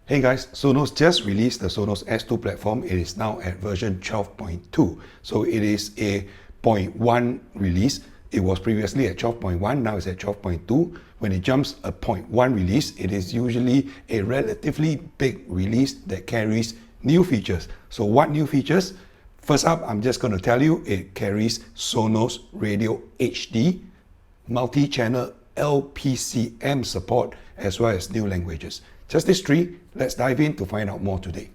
Hey guys, Sonos just released the Sonos S2 platform. It is now at version 12.2. So it is a 0.1 release. It was previously at 12.1, now it's at 12.2. When it jumps a 0.1 release, it is usually a relatively big release that carries new features. So what new features? First up, I'm just going to tell you, it carries Sonos Radio HD, multi-channel LPCM support, as well as new languages. Just these three. Let's dive in to find out more today.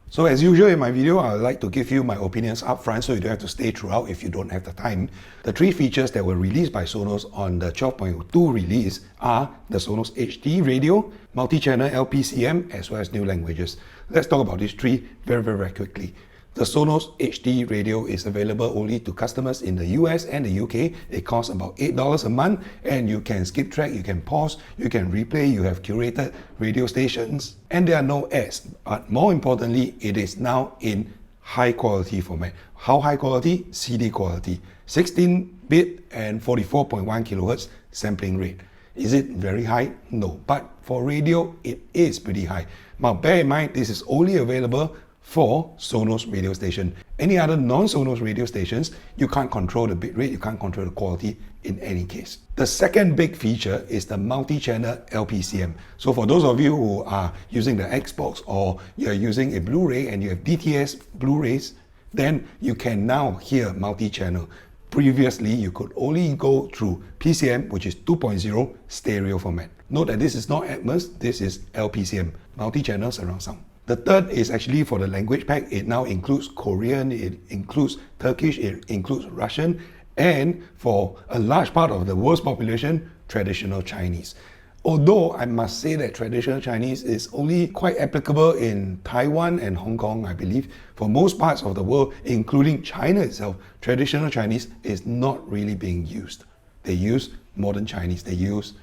So as usual in my video, I would like to give you my opinions up front so you don't have to stay throughout if you don't have the time. The three features that were released by Sonos on the 12.2 release are the Sonos HD radio, multi-channel LPCM, as well as new languages. Let's talk about these three very quickly. The Sonos HD radio is available only to customers in the US and the UK. It costs about $8 a month, and you can skip track, you can pause, you can replay, you have curated radio stations, and there are no ads. But more importantly, it is now in high quality format. How high quality? CD quality. 16-bit and 44.1 kHz sampling rate. Is it very high? No. But for radio, it is pretty high. Now bear in mind, this is only available for Sonos radio station. Any other non-Sonos radio stations, you can't control the bitrate, you can't control the quality in any case. The second big feature is the multi-channel LPCM. So for those of you who are using the Xbox or you're using a Blu-ray and you have DTS Blu-rays, then you can now hear multi-channel. Previously, you could only go through PCM, which is 2.0 stereo format. Note that this is not Atmos, this is LPCM, multi-channel surround sound. The third is actually for the language pack. It now includes Korean, it includes Turkish, it includes Russian, and for a large part of the world's population, traditional Chinese. Although I must say that traditional Chinese is only quite applicable in Taiwan and Hong Kong, I believe. For most parts of the world, including China itself, traditional Chinese is not really being used. They use modern Chinese, they use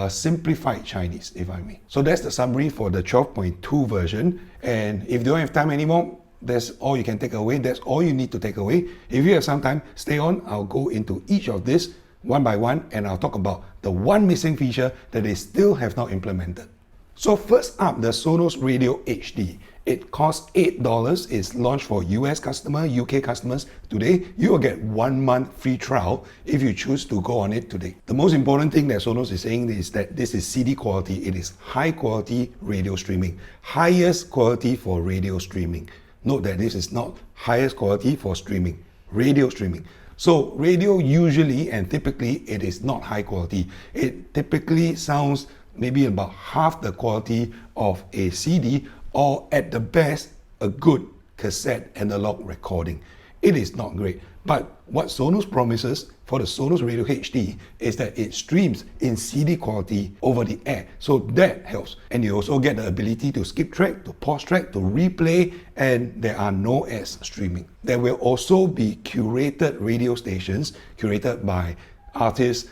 simplified Chinese, if I may. So that's the summary for the 12.2 version, and if you don't have time anymore, that's all you can take away. That's all you need to take away. If you have some time, stay on. I'll go into each of this one by one, and I'll talk about the one missing feature that they still have not implemented. So first up, the Sonos Radio HD. It costs $8. It's launched for US customers, UK customers today. You will get 1 month free trial if you choose to go on it today. The most important thing that Sonos is saying is that this is CD quality. It is high quality radio streaming. Highest quality for radio streaming. Note that this is not highest quality for streaming, radio streaming. So radio usually and typically it is not high quality. It typically sounds maybe about half the quality of a CD, or at the best, a good cassette analog recording. It is not great. But what Sonos promises for the Sonos Radio HD is that it streams in CD quality over the air. So that helps. And you also get the ability to skip track, to pause track, to replay, and there are no ads streaming. There will also be curated radio stations, curated by artists.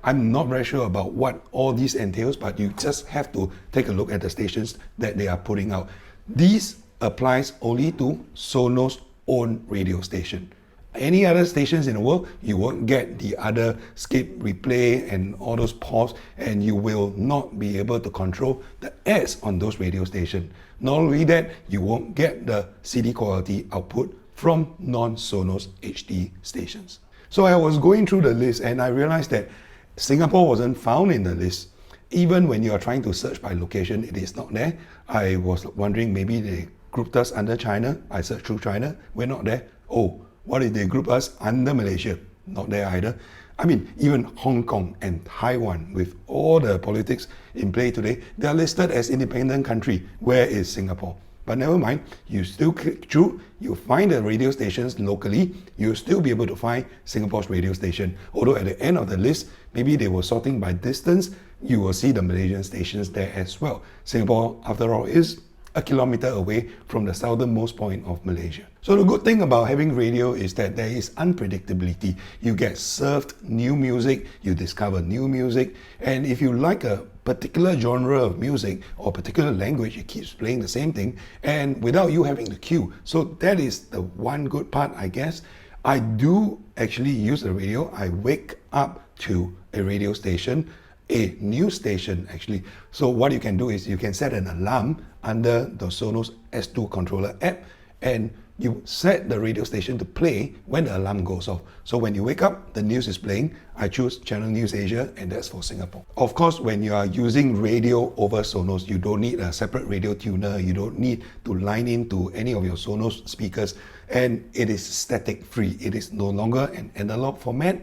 I'm not very sure about what all this entails, but you just have to take a look at the stations that they are putting out. This applies only to Sonos' own radio station. Any other stations in the world, you won't get the other skip, replay, and all those pause, and you will not be able to control the ads on those radio stations. Not only that, you won't get the CD quality output from non-Sonos HD stations. So I was going through the list and I realized that Singapore wasn't found in the list. Even when you are trying to search by location, it is not there. I was wondering maybe they grouped us under China. I searched through China, we're not there. Oh, what if they group us under Malaysia? Not there either. I mean, even Hong Kong and Taiwan, with all the politics in play today, they are listed as independent country. Where is Singapore? But never mind, you still click through, you find the radio stations locally, you'll still be able to find Singapore's radio station. Although at the end of the list, maybe they were sorting by distance, you will see the Malaysian stations there as well. Singapore, after all, is a kilometer away from the southernmost point of Malaysia. So the good thing about having radio is that there is unpredictability. You get served new music, you discover new music, and if you like a particular genre of music or particular language, it keeps playing the same thing and without you having to queue. So that is the one good part, I guess. I do actually use the radio, I wake up to a radio station, a news station actually. So what you can do is you can set an alarm under the Sonos S2 controller app, and you set the radio station to play when the alarm goes off. So when you wake up, the news is playing. I choose Channel News Asia, and that's for Singapore. Of course, when you are using radio over Sonos, you don't need a separate radio tuner. You don't need to line into any of your Sonos speakers, and it is static free. It is no longer an analog format,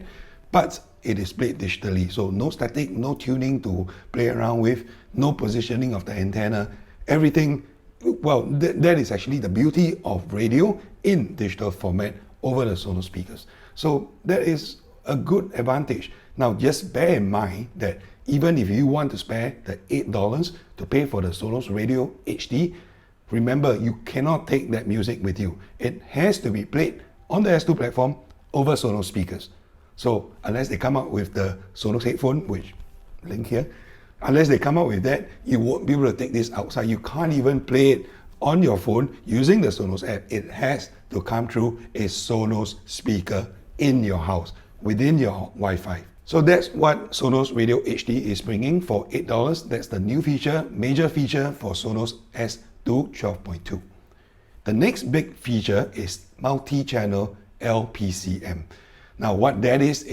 but it is played digitally. So no static, no tuning to play around with, no positioning of the antenna, everything. Well, that is actually the beauty of radio in digital format over the Sonos speakers. So that is a good advantage. Now, just bear in mind that even if you want to spare the $8 to pay for the Sonos Radio HD, remember, you cannot take that music with you. It has to be played on the S2 platform over Sonos speakers. So unless they come out with the Sonos headphone, which link here, unless they come out with that, you won't be able to take this outside. You can't even play it on your phone using the Sonos app. It has to come through a Sonos speaker in your house, within your Wi-Fi. So that's what Sonos Radio HD is bringing for $8. That's the new feature, major feature for Sonos S2 12.2. The next big feature is multi-channel LPCM. Now what that is,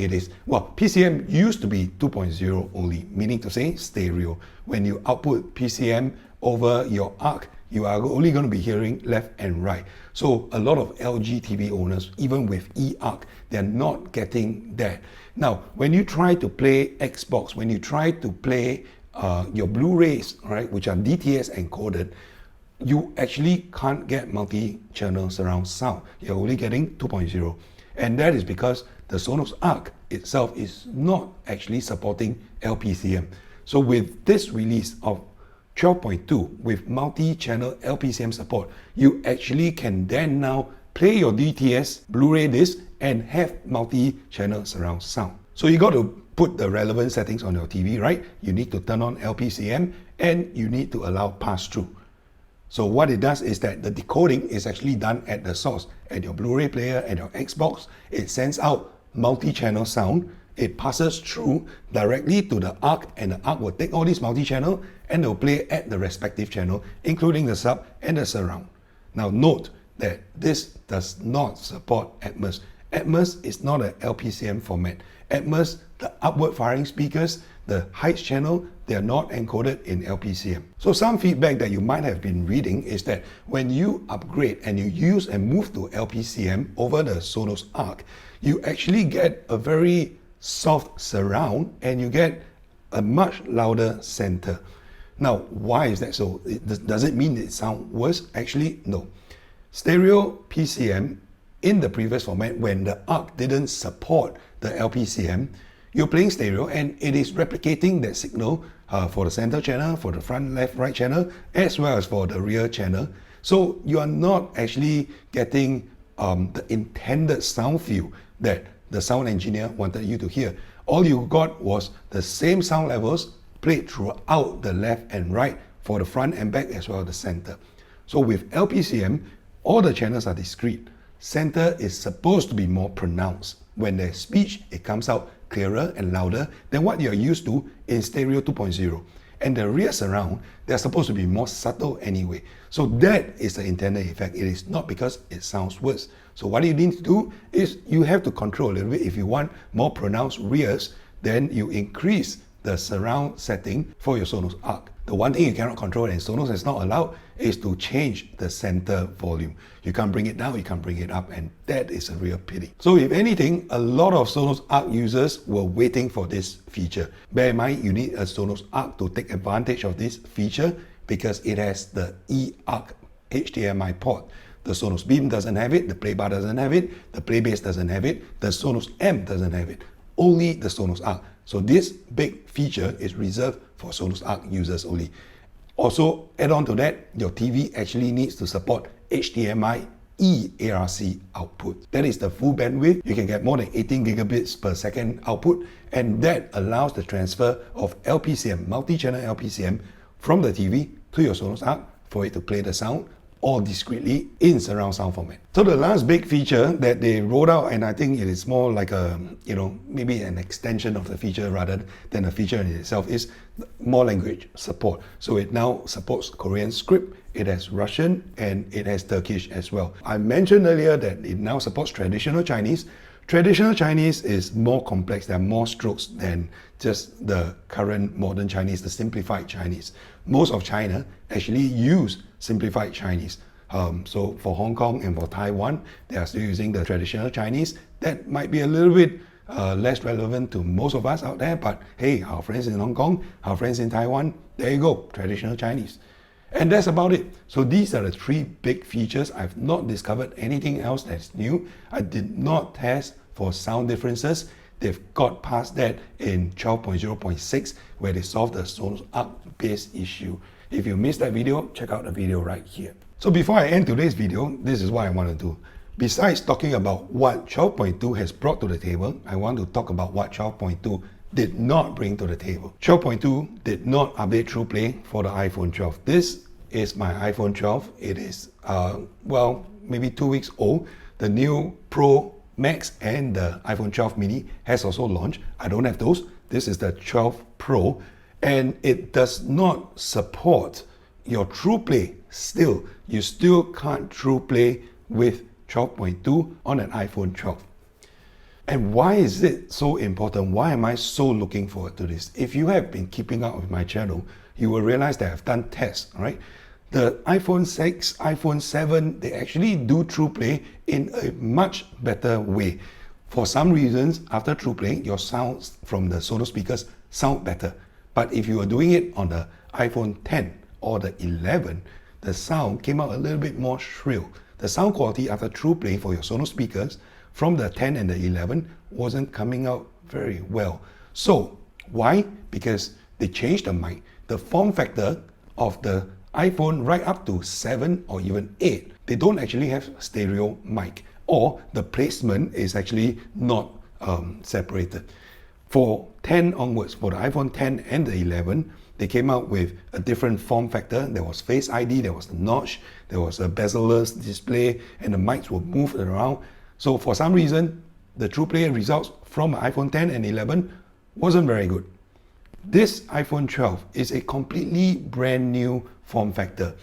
well, PCM used to be 2.0 only, meaning to say stereo. When you output PCM over your Arc, you are only going to be hearing left and right. So a lot of LG TV owners, even with eArc, they're not getting that. Now, when you try to play Xbox, when you try to play your Blu-rays, right, which are DTS encoded, you actually can't get multi-channel surround sound. You're only getting 2.0. And that is because the Sonos Arc itself is not actually supporting LPCM. So with this release of 12.2 with multi-channel LPCM support, you actually can then now play your DTS Blu-ray disc and have multi-channel surround sound. So you got to put the relevant settings on your TV, right? You need to turn on LPCM and you need to allow pass-through. So what it does is that the decoding is actually done at the source, at your Blu-ray player, at your Xbox. It sends out multi-channel sound. It passes through directly to the Arc, and the Arc will take all these multi-channel and they'll play at the respective channel, including the sub and the surround. Now note that this does not support Atmos. Atmos is not an LPCM format. Atmos, the upward firing speakers, the heights channel, they are not encoded in LPCM. So some feedback that you might have been reading is that when you upgrade and you use and move to LPCM over the Sonos Arc, you actually get a very soft surround and you get a much louder center. Now, why is that so? Does it mean it sounds worse? Actually, no. Stereo PCM in the previous format, when the Arc didn't support the LPCM, you're playing stereo and it is replicating that signal for the center channel, for the front, left, right channel, as well as for the rear channel. So you are not actually getting the intended sound feel that the sound engineer wanted you to hear. All you got was the same sound levels played throughout the left and right for the front and back as well as the center. So with LPCM, all the channels are discrete. Center is supposed to be more pronounced. When there's speech, it comes out clearer and louder than what you're used to in stereo 2.0. And the rear surround, they're supposed to be more subtle anyway. So that is the intended effect. It is not because it sounds worse. So what you need to do is you have to control a little bit. If you want more pronounced rears, then you increase the surround setting for your Sonos Arc. The one thing you cannot control and Sonos is not allowed is to change the center volume. You can't bring it down, you can't bring it up, and that is a real pity. So if anything, a lot of Sonos Arc users were waiting for this feature. Bear in mind, you need a Sonos Arc to take advantage of this feature because it has the eArc HDMI port. The Sonos Beam doesn't have it, the Playbar doesn't have it, the Playbase doesn't have it, the Sonos Amp doesn't have it. Only the Sonos Arc. So this big feature is reserved for Sonos Arc users only. Also, add on to that, your TV actually needs to support HDMI eARC output. That is the full bandwidth. You can get more than 18 gigabits per second output, and that allows the transfer of LPCM, multi-channel LPCM, from the TV to your Sonos Arc for it to play the sound or discreetly in surround sound format. So the last big feature that they rolled out, and I think it is more like a, maybe an extension of the feature rather than a feature in itself, is more language support. So it now supports Korean script, it has Russian, and it has Turkish as well. I mentioned earlier that it now supports traditional Chinese. Traditional Chinese is more complex, there are more strokes than just the current modern Chinese, the simplified Chinese. Most of China actually use simplified Chinese. So for Hong Kong and for Taiwan, they are still using the traditional Chinese. That might be a little bit less relevant to most of us out there, but hey, our friends in Hong Kong, our friends in Taiwan, there you go, traditional Chinese. And that's about it. So these are the three big features. I've not discovered anything else that's new. I did not test for sound differences. They've got past that in 12.0.6 where they solved the Sonos Arc bass issue. If you missed that video, check out the video right here. So before I end today's video, this is what I want to do. Besides talking about what 12.2 has brought to the table, I want to talk about what 12.2 did not bring to the table. 12.2 did not update TruePlay for the iPhone 12. This is my iPhone 12. It is, well, maybe 2 weeks old. The new Pro Max and the iPhone 12 mini has also launched. I don't have those. This is the 12 Pro, and it does not support your TruePlay still. You still can't TruePlay with 12.2 on an iPhone 12. And why is it so important? Why am I so looking forward to this? If you have been keeping up with my channel, you will realize that I've done tests, right? The iPhone 6, iPhone 7, they actually do TruePlay in a much better way. For some reasons, after TruePlay, your sounds from the Sonos speakers sound better. But if you are doing it on the iPhone 10 or the 11, the sound came out a little bit more shrill. The sound quality after TruePlay for your Sonos speakers from the 10 and the 11 wasn't coming out very well. So why? Because they changed the mic. The form factor of the iPhone right up to 7 or even 8, they don't actually have stereo mic, or the placement is actually not separated. For 10 onwards, for the iPhone 10 and the 11, they came out with a different form factor. There was Face ID, there was the notch, there was a bezel-less display, and the mics were moved around. So for some reason, the TruePlay results from iPhone 10 and 11 wasn't very good. This iPhone 12 is a completely brand new form factor.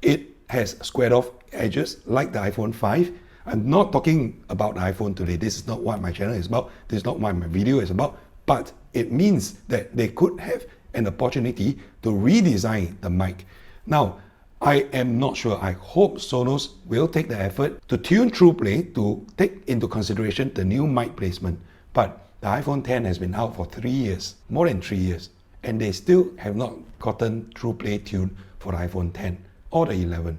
It has squared off edges like the iPhone 5. I'm not talking about the iPhone today. This is not what my channel is about. This is not what my video is about. But it means that they could have an opportunity to redesign the mic. Now, I am not sure. I hope Sonos will take the effort to tune TruePlay to take into consideration the new mic placement. But the iPhone 10 has been out for 3 years, more than 3 years, and they still have not gotten TruePlay tuned for the iPhone 10 or the 11.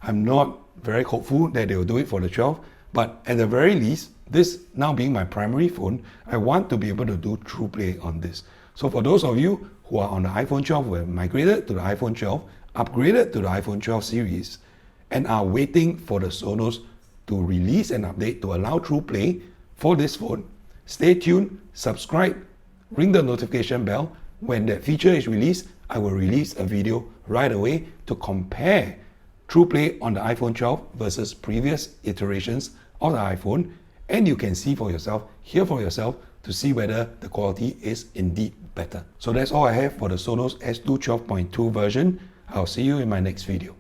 I'm not very hopeful that they will do it for the 12, but at the very least, this now being my primary phone, I want to be able to do TruePlay on this. So for those of you who are on the iPhone 12, who have migrated to the iPhone 12, upgraded to the iPhone 12 series, and are waiting for the Sonos to release an update to allow TruePlay for this phone, stay tuned, subscribe, ring the notification bell. When that feature is released, I will release a video right away to compare TruePlay on the iPhone 12 versus previous iterations of the iPhone, and you can see for yourself, hear for yourself, to see whether the quality is indeed better. So that's all I have for the Sonos S2 12.2 version. I'll see you in my next video.